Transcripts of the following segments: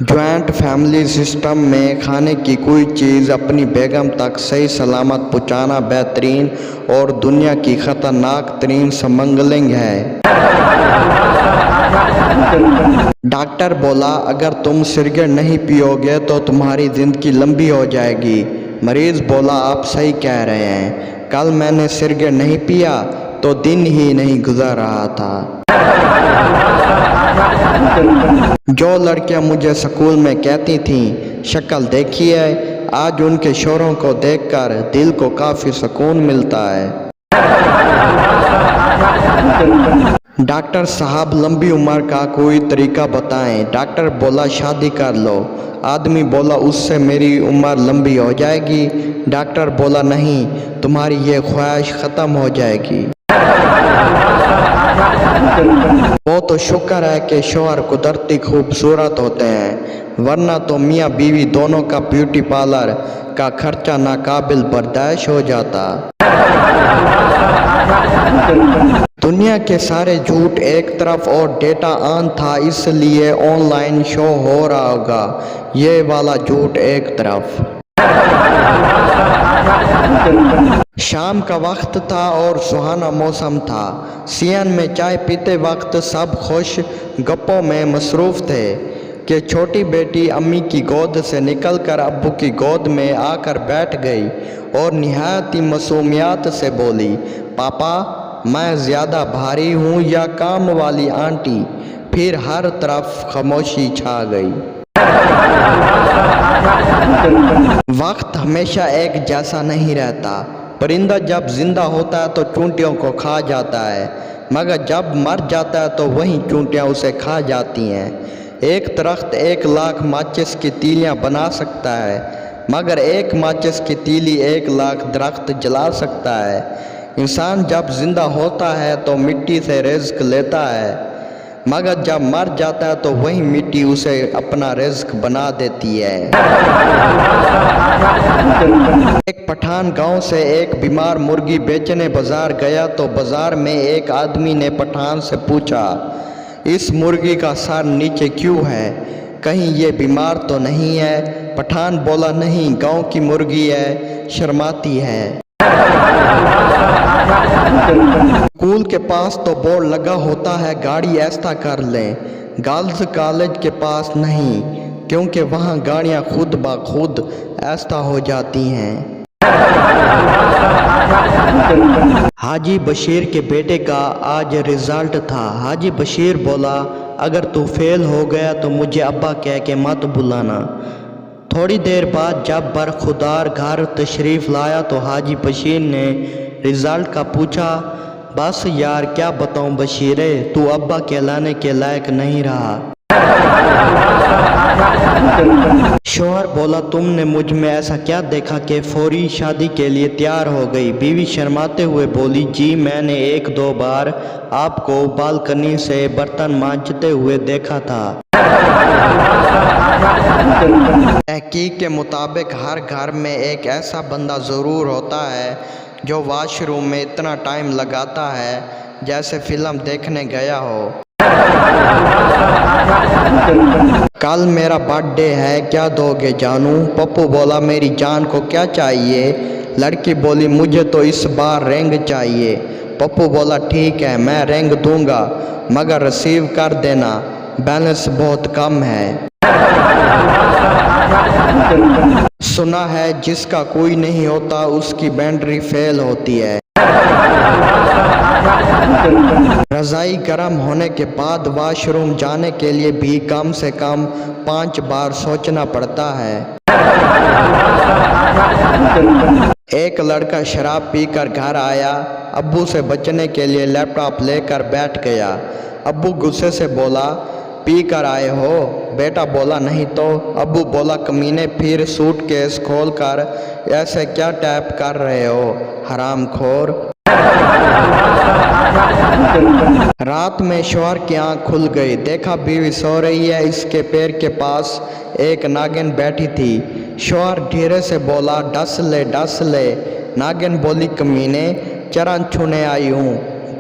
Joint family system में खाने की कोई चीज़ अपनी बेगम तक सही सलामत पहुंचाना बेहतरीन और दुनिया की ख़तरनाक तरीन स्मगलिंग है। डॉक्टर बोला अगर तुम सिगरेट नहीं पियोगे तो तुम्हारी ज़िंदगी लंबी हो जाएगी। मरीज़ बोला आप सही कह रहे हैं, कल मैंने सिगरेट नहीं पिया तो दिन ही नहीं गुजर रहा था। जो लड़कियां मुझे स्कूल में कहती थीं शक्ल देखी है, आज उनके शोरों को देखकर दिल को काफ़ी सुकून मिलता है। डॉक्टर साहब लंबी उम्र का कोई तरीका बताएं। डॉक्टर बोला शादी कर लो। आदमी बोला उससे मेरी उम्र लंबी हो जाएगी। डॉक्टर बोला नहीं, तुम्हारी ये ख्वाहिश ख़त्म हो जाएगी। वो तो शुक्र है कि शौहर कुदरती खूबसूरत होते हैं, वरना तो मियाँ बीवी दोनों का ब्यूटी पार्लर का खर्चा नाकाबिल बर्दाश्त हो जाता। दुनिया के सारे झूठ एक तरफ और डेटा ऑन था, इसलिए ऑनलाइन शो हो रहा होगा। ये वाला झूठ एक तरफ। शाम का वक्त था और सुहाना मौसम था। सियान में चाय पीते वक्त सब खुश गप्पों में मसरूफ़ थे कि छोटी बेटी अम्मी की गोद से निकलकर अब्बू की गोद में आकर बैठ गई और निहायत ही मासूमियत से बोली, पापा मैं ज़्यादा भारी हूँ या काम वाली आंटी। फिर हर तरफ खामोशी छा गई। वक्त हमेशा एक जैसा नहीं रहता। परिंदा जब जिंदा होता है तो चूंटियों को खा जाता है, मगर जब मर जाता है तो वही चूंटियाँ उसे खा जाती हैं। एक दरख्त 1,00,000 माचिस की तीलियाँ बना सकता है, मगर एक माचिस की तीली 1,00,000 दरख्त जला सकता है। इंसान जब जिंदा होता है तो मिट्टी से रिज़्क लेता है, मगर जब मर जाता है तो वही मिट्टी उसे अपना रिज़्क बना देती है। एक पठान गांव से एक बीमार मुर्गी बेचने बाजार गया तो बाजार में एक आदमी ने पठान से पूछा, इस मुर्गी का सर नीचे क्यों है, कहीं ये बीमार तो नहीं है? पठान बोला नहीं, गांव की मुर्गी है, शर्माती है। स्कूल के पास तो बोर्ड लगा होता है गाड़ी ऐसा कर लें, गर्ल्स कॉलेज के पास नहीं, क्योंकि वहाँ गाड़ियाँ खुद ब खुद ऐसा हो जाती हैं। हाजी बशीर के बेटे का आज रिजल्ट था। हाजी बशीर बोला अगर तू फेल हो गया तो मुझे अब्बा कह के मत बुलाना। थोड़ी देर बाद जब बरखुदार घर तशरीफ़ लाया तो हाजी बशीर ने रिज़ल्ट का पूछा, बस यार क्या बताऊं बशीरे, तू अब्बा कहलाने के लायक नहीं रहा। शौहर बोला तुमने मुझ में ऐसा क्या देखा कि फौरी शादी के लिए तैयार हो गई? बीवी शर्माते हुए बोली, जी मैंने 1-2 बार आपको बालकनी से बर्तन मांजते हुए देखा था। तहकीक के मुताबिक हर घर में एक ऐसा बंदा ज़रूर होता है जो वॉशरूम में इतना टाइम लगाता है जैसे फिल्म देखने गया हो। कल मेरा बर्थडे है, क्या दोगे जानू? पप्पू बोला मेरी जान को क्या चाहिए? लड़की बोली मुझे तो इस बार रिंग चाहिए। पप्पू बोला ठीक है मैं रिंग दूंगा, मगर रिसीव कर देना, बैलेंस बहुत कम है। सुना है जिसका कोई नहीं होता उसकी बैटरी फेल होती है। रज़ाई गर्म होने के बाद वॉशरूम जाने के लिए भी कम से कम 5 बार सोचना पड़ता है। एक लड़का शराब पीकर घर आया, अब्बू से बचने के लिए लैपटॉप लेकर बैठ गया। अब्बू गुस्से से बोला पी कर आए हो? बेटा बोला नहीं तो। अब्बू बोला कमीने, फिर सूटकेस खोल कर ऐसे क्या टैप कर रहे हो हरामखोर? रात में शौहर की आँख खुल गई, देखा बीवी सो रही है, इसके पैर के पास एक नागिन बैठी थी। शौहर धीरे से बोला डस ले। नागिन बोली कमीने चरण छूने आई हूँ,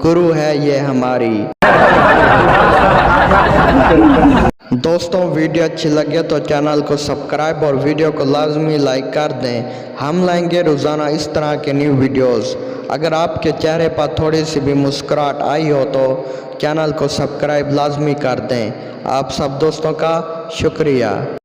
गुरु है ये हमारी। दोस्तों वीडियो अच्छी लगे तो चैनल को सब्सक्राइब और वीडियो को लाजमी लाइक कर दें। हम लाएंगे रोज़ाना इस तरह के न्यू वीडियोस। अगर आपके चेहरे पर थोड़ी सी भी मुस्कुराहट आई हो तो चैनल को सब्सक्राइब लाजमी कर दें। आप सब दोस्तों का शुक्रिया।